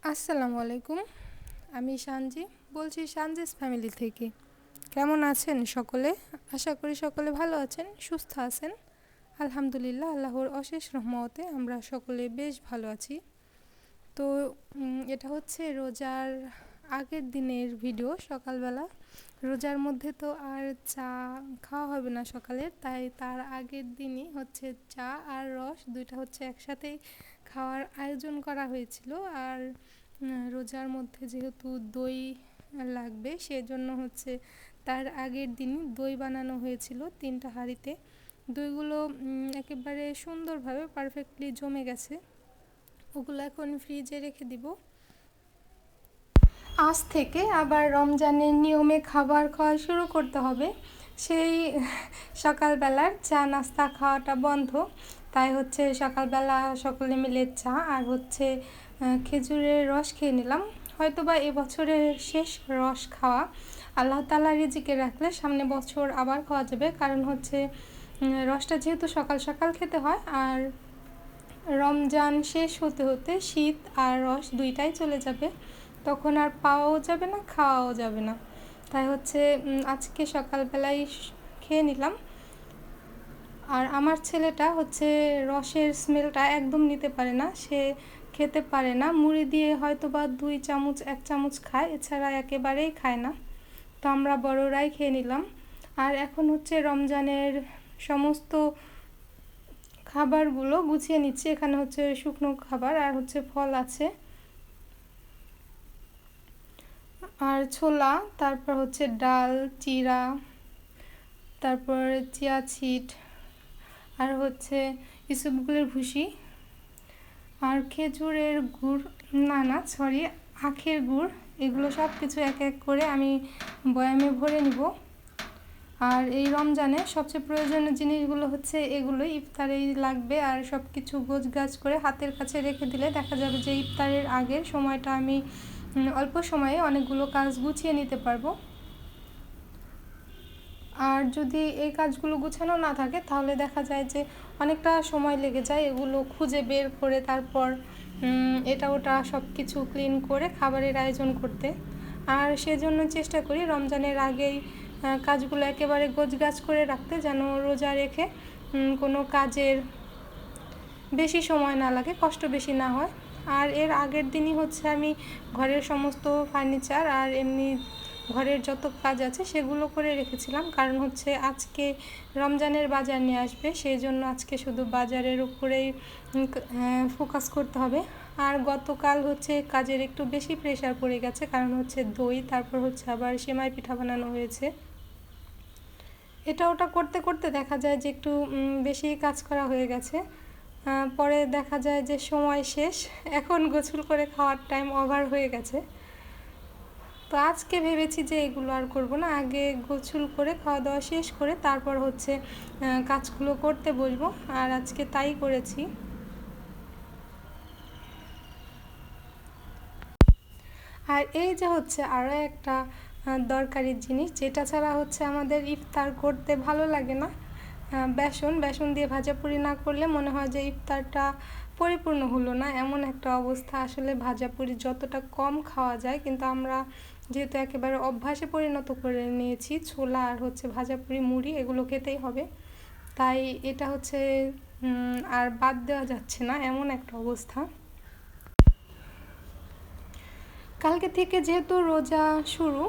আসসালামু আলাইকুম। আমি সানজি বলছি সানজিস ফ্যামিলি থেকে। কেমন আছেন সকলে? আশা করি সকলে ভালো আছেন, সুস্থ আছেন। আলহামদুলিল্লাহ, আল্লাহর অশেষ রহমতে আমরা সকলে বেশ ভালো আছি। তো এটা হচ্ছে রোজার আগের দিনের ভিডিও, সকালবেলা। রোজার মধ্যে তো আর চা খাওয়া হবে না সকালে, তাই তার আগের দিনই হচ্ছে চা আর রস দুইটা হচ্ছে একসাথেই খাওয়ার আয়োজন করা হয়েছিল। আর রোজার মধ্যে যেহেতু দই লাগবে, সেজন্য হচ্ছে তার আগের দিনই দই বানানো হয়েছিল 3টা হাঁড়িতে। দইগুলো একেবারে সুন্দরভাবে পারফেক্টলি জমে গেছে। ওগুলো এখন ফ্রিজে রেখে দিব। আজ থেকে আবার রমজানের নিয়মে খাবার খাওয়া শুরু করতে হবে। সেই সকালবেলার চা নাস্তা খাওয়াটা বন্ধ, তাই হচ্ছে সকালবেলা সকলে মিলে চা আর হচ্ছে খেজুরের রস খেয়ে নিলাম। হয়তোবা এবছরের শেষ রস খাওয়া। আল্লাহ তাআলা রিজিকে রাখলে সামনে বছর আবার খাওয়া যাবে, কারণ হচ্ছে রসটা যেহেতু সকাল সকাল খেতে হয়, আর রমজান শেষ হতে হতে শীত আর রস দুইটাই চলে যাবে, তখন আর পাওয়াও যাবে না, খাওয়াও যাবে না। তাই হচ্ছে আজকে সকালবেলায় খেয়ে নিলাম। আর আমার ছেলেটা হচ্ছে রসের স্মেলটা একদম নিতে পারে না, সে খেতে পারে না। মুড়ি দিয়ে হয়তো বা 2 চামচ 1 চামচ খায়, এছাড়া একেবারেই খায় না। তো আমরা বড়রাই খেয়ে নিলাম। আর এখন হচ্ছে রমজানের সমস্ত খাবারগুলো গুছিয়ে নিচ্ছি। এখানে হচ্ছে শুকনো খাবার আর হচ্ছে ফল আছে, আর ছোলা, তারপর হচ্ছে ডাল, চিরা, তারপর চিয়া সিড, আর হচ্ছে ইসবগুলের ভুসি, আর খেজুরের গুড়, না সরি, আখের গুড়। এগুলো সব কিছু এক এক করে আমি বয়ামে ভরে নিব। আর এই রমজানে সবচেয়ে প্রয়োজনীয় জিনিসগুলো হচ্ছে এগুলো, ইফতারেই লাগবে। আর সব কিছু গোছগাছ করে হাতের কাছে রেখে দিলে দেখা যাবে যে ইফতারের আগের সময়টা আমি অল্প সময়ে অনেকগুলো কাজ গুছিয়ে নিতে পারবো। আর যদি এই কাজগুলো গুছানো না থাকে, তাহলে দেখা যায় যে অনেকটা সময় লেগে যায় এগুলো খুঁজে বের করে, তারপর এটা ওটা সব কিছু ক্লিন করে খাবারের আয়োজন করতে। আর সেজন্য চেষ্টা করি রমজানের আগেই কাজগুলো একেবারে গোছগাছ করে রাখতে, যেন রোজা রেখে কোনো কাজের বেশি সময় না লাগে, কষ্ট বেশি না হয়। আর এর আগের দিনই হচ্ছে আমি ঘরের সমস্ত ফার্নিচার আর এমনি ঘরের যত কাজ আছে সেগুলো করে রেখেছিলাম, কারণ হচ্ছে আজকে রমজানের বাজার নিয়ে আসবে, সেই জন্য আজকে শুধু বাজারের উপরেই ফোকাস করতে হবে। আর গতকাল হচ্ছে কাজের একটু বেশি প্রেশার পড়ে গেছে, কারণ হচ্ছে দই, তারপর হচ্ছে আবার সেমাই পিঠা বানানো হয়েছে। এটা ওটা করতে করতে দেখা যায় যে একটু বেশি কাজ করা হয়ে গেছে। পরে দেখা যায় যে সময় শেষ, এখন গোসল করে খাওয়ার টাইম ওভার হয়ে গেছে। তো আজকে ভেবেছি যে এগুলো আর করব না, আগে গোসল করে খাওয়া দাওয়া শেষ করে তারপর হচ্ছে কাজগুলো করতে বসবো। আর আজকে তাই করেছি। আর এই যে হচ্ছে আরও একটা দরকারি জিনিস, যেটা ছাড়া হচ্ছে আমাদের ইফতার করতে ভালো লাগে না, বেসন। বেসন দিয়ে ভাজাপুরি না করলে মনে হয় যে ইফতারটা পরিপূর্ণ হলো না, এমন একটা অবস্থা। আসলে ভাজাপুরি যতটা কম খাওয়া যায়, কিন্তু আমরা যেহেতু একেবারে অভ্যাসে পরিণত করে নিয়েছি, ছোলা আর হচ্ছে ভাজাপুরি, মুড়ি এগুলো খেতেই হবে, তাই এটা হচ্ছে আর বাদ দেওয়া যাচ্ছে না, এমন একটা অবস্থা। কালকে থেকে যেহেতু রোজা শুরু,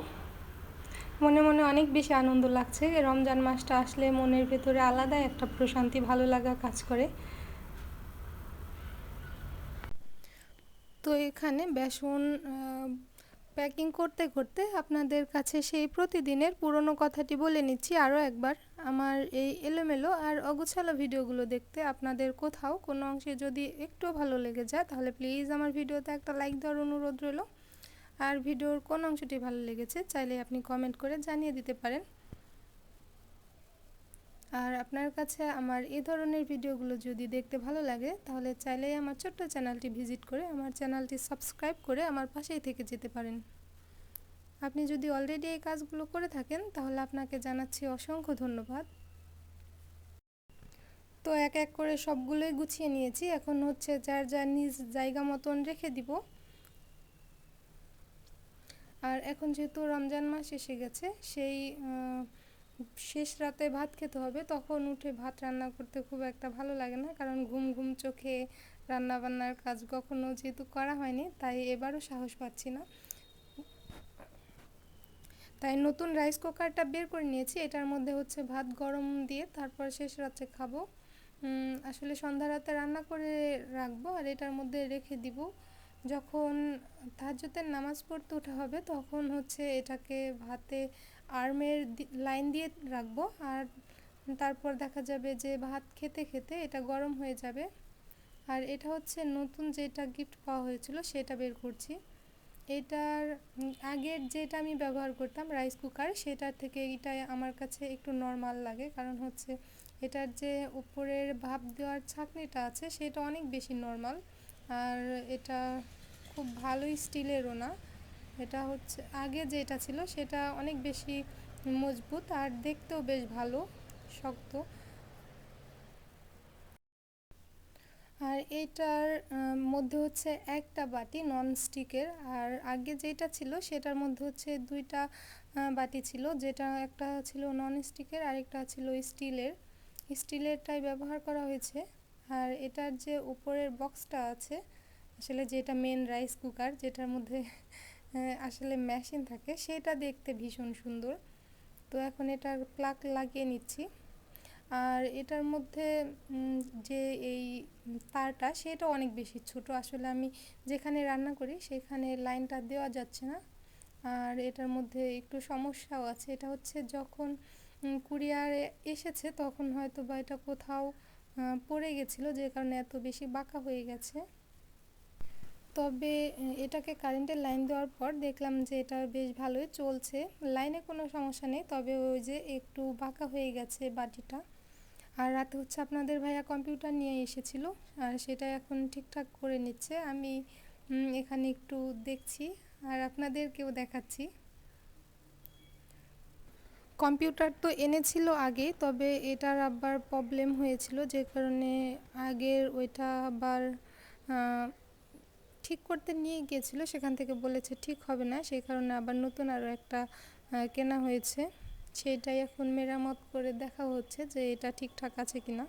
মনে মনে অনেক বেশি আনন্দ লাগছে। রমজান মাসটা আসলে মনের ভেতরে আলাদা একটা প্রশান্তি, ভালো লাগা কাজ করে। তো এখানে বেসন প্যাকিং করতে করতে আপনাদের কাছে সেই প্রতিদিনের পুরনো কথাটি বলে নিচ্ছি আরও একবার। আমার এই এলোমেলো আর অগোছালো ভিডিওগুলো দেখতে আপনাদের কোথাও কোনো অংশে যদি একটু ভালো লেগে যায়, তাহলে প্লিজ আমার ভিডিওতে একটা লাইক দেওয়ার অনুরোধ রইল। আর ভিডিওর কোন অংশটি ভালো লেগেছে চাইলে আপনি কমেন্ট করে জানিয়ে দিতে পারেন। আর আপনার কাছে আমার এই ধরনের ভিডিওগুলো যদি দেখতে ভালো লাগে, তাহলে চাইলেই আমার ছোট্ট চ্যানেলটি ভিজিট করে আমার চ্যানেলটি সাবস্ক্রাইব করে আমার পাশেই থেকে যেতে পারেন। আপনি যদি অলরেডি এই কাজগুলো করে থাকেন, তাহলে আপনাকে জানাচ্ছি অসংখ্য ধন্যবাদ। তো এক এক করে সবগুলোই গুছিয়ে নিয়েছি, এখন হচ্ছে যার যার নিজ জায়গা মতন রেখে দিব। আর এখন যেহেতু রমজান মাস এসে গেছে, সেই শেষ রাতে ভাত খেতে হবে, তখন উঠে ভাত রান্না করতে খুব একটা ভালো লাগে না, কারণ ঘুম ঘুম চোখে রান্না বান্নার কাজ কখনো যেহেতু করা হয়নি, তাই এবারও সাহস পাচ্ছি না। তাই নতুন রাইস কুকারটা বের করে নিয়েছি, এটার মধ্যে হচ্ছে ভাত গরম দিয়ে তারপর শেষ রাতে খাবো। আসলে সন্ধ্যা রাতে রান্না করে রাখবো আর এটার মধ্যে রেখে দিব, যখন তাহাজ্জুদের নামাজ পড়তে ওঠা হবে তখন হচ্ছে এটাকে ভাতে আর্মের লাইন দিয়ে রাখবো, আর তারপর দেখা যাবে যে ভাত খেতে খেতে এটা গরম হয়ে যাবে। আর এটা হচ্ছে নতুন যেটা গিফট পাওয়া হয়েছিল সেটা বের করছি। এটার আগের যেটা আমি ব্যবহার করতাম রাইস কুকার, সেটার থেকে এটা আমার কাছে একটু নর্মাল লাগে, কারণ হচ্ছে এটার যে উপরের ভাপ দেওয়ার ছাঁকনিটা আছে সেটা অনেক বেশি নর্মাল, আর এটা খুব ভালোই স্টিলেরও না। এটা হচ্ছে আগে যেটা ছিল সেটা অনেক বেশি মজবুত আর দেখতেও বেশ ভালো, শক্ত। আর এইটার মধ্যে হচ্ছে একটা বাটি নন স্টিকের, আর আগে যেটা ছিল সেটার মধ্যে হচ্ছে দুইটা বাটি ছিল, যেটা একটা ছিল নন স্টিকের আর একটা ছিল স্টিলের। স্টিলেরটাই ব্যবহার করা হয়েছে। আর এটার যে উপরের বক্সটা আছে, আসলে যেটা মেন রাইস কুকার যেটার মধ্যে আসলে মেশিন থাকে, সেটা দেখতে ভীষণ সুন্দর। তো এখন এটার প্লাগ লাগিয়ে নিচ্ছি। আর এটার মধ্যে যে এই তারটা সেটা অনেক বেশি ছোট, আসলে আমি যেখানে রান্না করি সেখানে লাইনটা দেওয়া যাচ্ছে না। আর এটার মধ্যে একটু সমস্যাও আছে, এটা হচ্ছে যখন কুরিয়ারে এসেছে তখন হয়তো বা এটা কোথাও পড়ে গেছিলো, যে কারণে এত বেশি বাঁকা হয়ে গেছে। তবে এটাকে কারেন্টের লাইন দেওয়ার পর দেখলাম যে এটা বেশ ভালোই চলছে, লাইনে কোনো সমস্যা নেই, তবে ওই যে একটু বাঁকা হয়ে গেছে বাটিটা। আর রাতে হচ্ছে আপনাদের ভাইয়া কম্পিউটার নিয়ে এসেছিল, আর সেটা এখন ঠিকঠাক করে নিচ্ছে, আমি এখানে একটু দেখছি আর আপনাদেরকেও দেখাচ্ছি। কম্পিউটার তো এনেছিল আগে, তবে এটার আবার প্রবলেম হয়েছিল, যে কারণে আগের ওইটা আবার ঠিক করতে নিয়ে গিয়েছিল, সেখান থেকে বলেছে ঠিক হবে না, সেই কারণে আবার নতুন আরও একটা কেনা হয়েছে। সেটাই এখন মেরামত করে দেখা হচ্ছে যে এটা ঠিকঠাক আছে কিনা।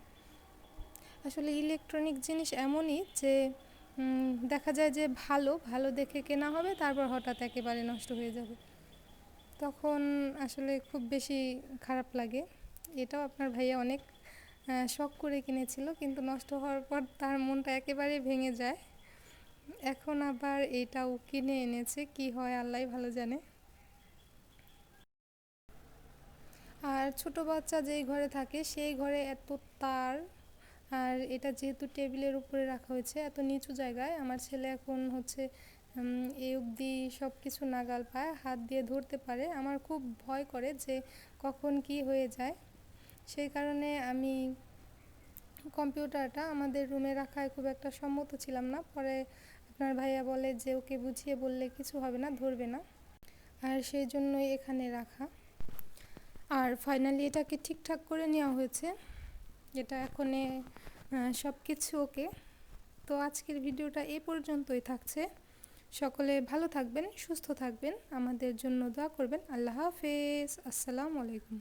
আসলে ইলেকট্রনিক জিনিস এমনই যে দেখা যায় যে ভালো ভালো দেখে কেনা হবে, তারপর হঠাৎ একেবারে নষ্ট হয়ে যাবে, তখন আসলে খুব বেশি খারাপ লাগে। এটাও আপনার ভাইয়া অনেক শখ করে কিনেছিল, কিন্তু নষ্ট হওয়ার পর তার মনটা একেবারে ভেঙে যায়। এখন আবার এটাও কিনে এনেছে, কি হয় আল্লাহই ভালো জানে। আর ছোট বাচ্চা যেই ঘরে থাকে সেই ঘরে এত তার, আর এটা যেহেতু টেবিলের উপরে রাখা হয়েছে এত নিচু জায়গায়, আমার ছেলে এখন হচ্ছে এই অবধি সব কিছু নাগাল পায়, হাত দিয়ে ধরতে পারে, আমার খুব ভয় করে যে কখন কি হয়ে যায়। সেই কারণে আমি কম্পিউটারটা আমাদের রুমে রাখায় খুব একটা সম্মত ছিলাম না, পরে আপনার ভাইয়া বলে যে ওকে বুঝিয়ে বললে কিছু হবে না, ধরবে না, আর সেই জন্যই এখানে রাখা। আর ফাইনালি এটাকে ঠিকঠাক করে নেওয়া হয়েছে, এটা এখন সব কিছু ওকে। তো আজকের ভিডিওটা এই পর্যন্তই থাকছে, সকলে ভালো থাকবেন, সুস্থ থাকবেন, আমাদের জন্য দোয়া করবেন। আল্লাহ হাফেজ, আসসালামু আলাইকুম।